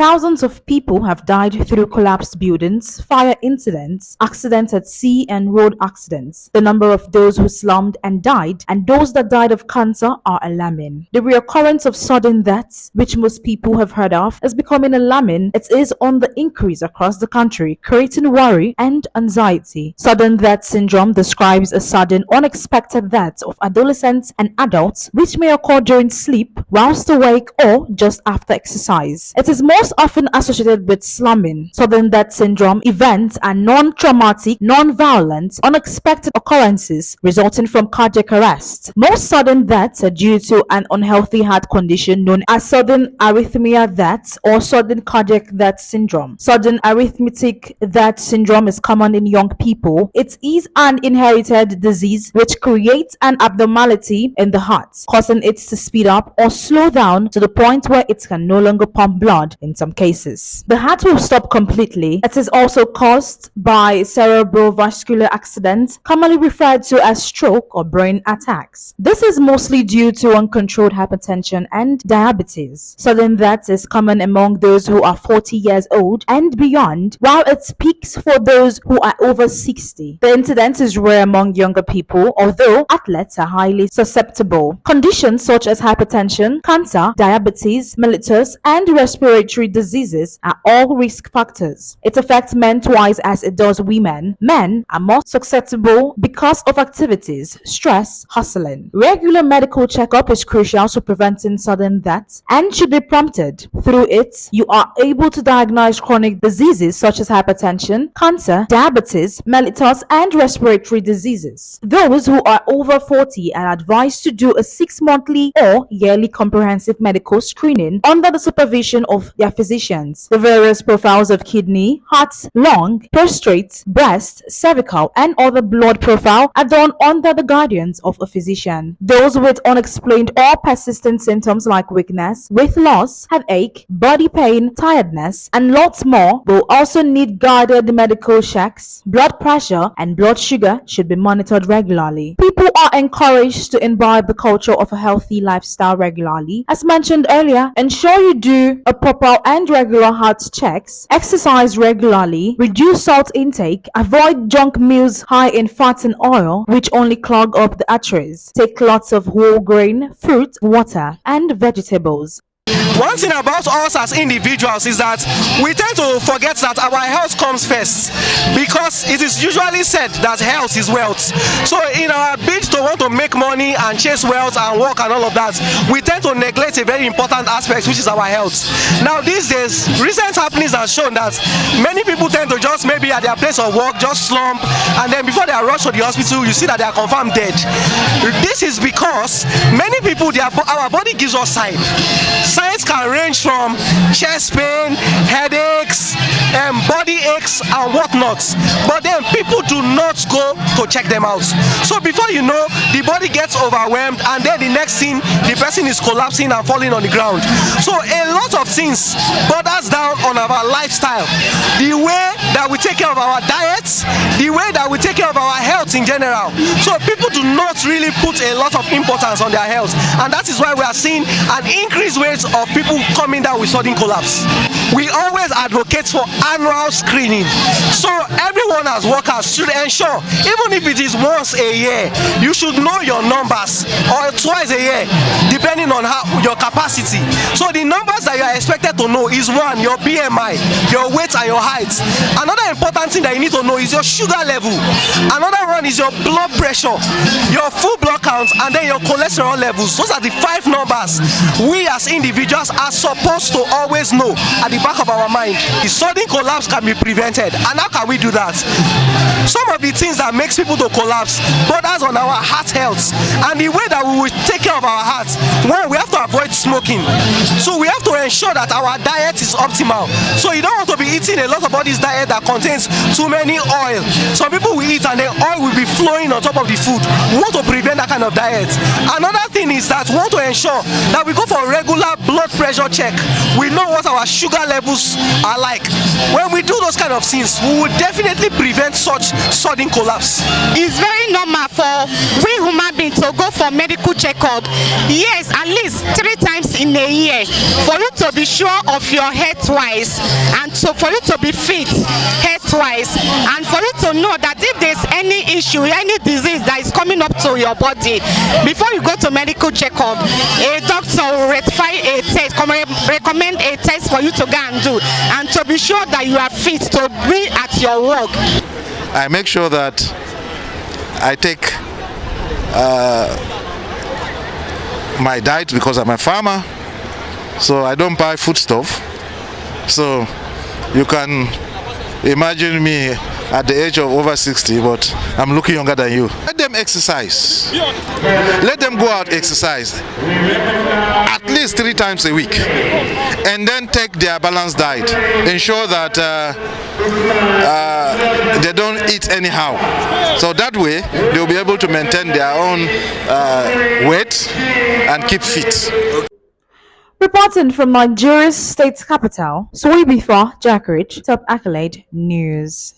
Thousands of people have died through collapsed buildings, fire incidents, accidents at sea, and road accidents. The number of those who slumped and died, and those that died of cancer, are alarming. The recurrence of sudden deaths, which most people have heard of, is becoming alarming. It is on the increase across the country, creating worry and anxiety. Sudden death syndrome describes a sudden, unexpected death of adolescents and adults, which may occur during sleep, whilst awake, or just after exercise. It is most often associated with slumping. Sudden death syndrome events are non-traumatic, non-violent, unexpected occurrences resulting from cardiac arrest. Most sudden deaths are due to an unhealthy heart condition known as sudden arrhythmia death or sudden cardiac death syndrome. Sudden arrhythmic death syndrome is common in young people. It is an inherited disease which creates an abnormality in the heart, causing it to speed up or slow down to the point where it can no longer pump blood in some cases. The heart will stop completely. It is also caused by cerebrovascular accidents, commonly referred to as stroke or brain attacks. This is mostly due to uncontrolled hypertension and diabetes. Sudden death is common among those who are 40 years old and beyond, while it peaks for those who are over 60. The incidence is rare among younger people, although athletes are highly susceptible. Conditions such as hypertension, cancer, diabetes, mellitus, and respiratory diseases are all risk factors. It affects men twice as it does women. Men are more susceptible because of activities, stress, hustling. Regular medical checkup is crucial to preventing sudden deaths and should be prompted. Through it, you are able to diagnose chronic diseases such as hypertension, cancer, diabetes, mellitus, and respiratory diseases. Those who are over 40 are advised to do a 6-monthly or yearly comprehensive medical screening under the supervision of their physicians. The various profiles of kidney, heart, lung, prostate, breast, cervical, and other blood profile are done under the guidance of a physician. Those with unexplained or persistent symptoms like weakness, weight loss, headache, body pain, tiredness, and lots more will also need guided medical checks. Blood pressure and blood sugar should be monitored regularly. People are encouraged to imbibe the culture of a healthy lifestyle regularly. As mentioned earlier, ensure you do a proper and regular heart checks, exercise regularly, reduce salt intake, avoid junk meals high in fat and oil, which only clog up the arteries. Take lots of whole grain, fruit, water, and vegetables. One thing about us as individuals is that we tend to forget that our health comes first, because it is usually said that health is wealth. So in our bid to want to make money and chase wealth and work and all of that, we tend to neglect a very important aspect, which is our health. Now these days, recent happenings have shown that many people tend to just maybe at their place of work just slump, and then before they are rushed to the hospital, you see that they are confirmed dead. This is because many people, our body gives us signs. Signs can range from chest pain, headaches, body aches and whatnot, but then people do not go to check them out. So before you know, the body gets overwhelmed, and then the next thing, the person is collapsing and falling on the ground. So a lot of things borders down on our lifestyle, the way that we take care of our diets, the way that we take care of our health in general. So people do not really put a lot of importance on their health, and that is why we are seeing an increased rate of people coming down with sudden collapse. We always advocate for annual screening, so everyone as workers should ensure, even if it is once a year, you should know your numbers, or twice a year, depending on your capacity. So the numbers that you are expected to know is: 1, your BMI, your weight and your height. Another important thing that you need to know is your sugar level. Another one is your blood pressure, your full blood count, and then your cholesterol levels. Those are the 5 numbers we as individuals are supposed to always know at the back of our mind. The sudden collapse can be prevented, and how can we do that? Some of the things that makes people to collapse borders on our heart health, and the way that we will take care of our hearts. One, we have to avoid smoking, so we have to ensure that our diet is optimal. So you don't want to be eating a lot of all this diet that contains too many oil. Some people will eat and the oil will be flowing on top of the food. We want to prevent that kind of diet. Another thing is that we want to ensure that we go for regular blood pressure check. We know what our sugar levels are like. When we do those kind of things, we will definitely prevent such sudden collapse. It's very normal for we human beings to go for medical checkup. Yes, at least 3 times in a year, for you you to be sure of your health wise, and so for you to be fit health wise, and for you to know that if there's any issue, any disease that is coming up to your body, before you go to medical checkup, a doctor will rectify a test, recommend a test for you to go and do, and to be sure that you are fit to be at your work. I make sure that I take my diet because I'm a farmer, so I don't buy foodstuff. So you can imagine me at the age of over 60, but I'm looking younger than you. Let them exercise. Let them go out exercise at least 3 times a week, and then take their balanced diet. Ensure that they don't eat anyhow. So that way they'll be able to maintain their own weight and keep fit. Reporting from Nigeria's state capital, Suibifa Jackridge, Top Accolade News.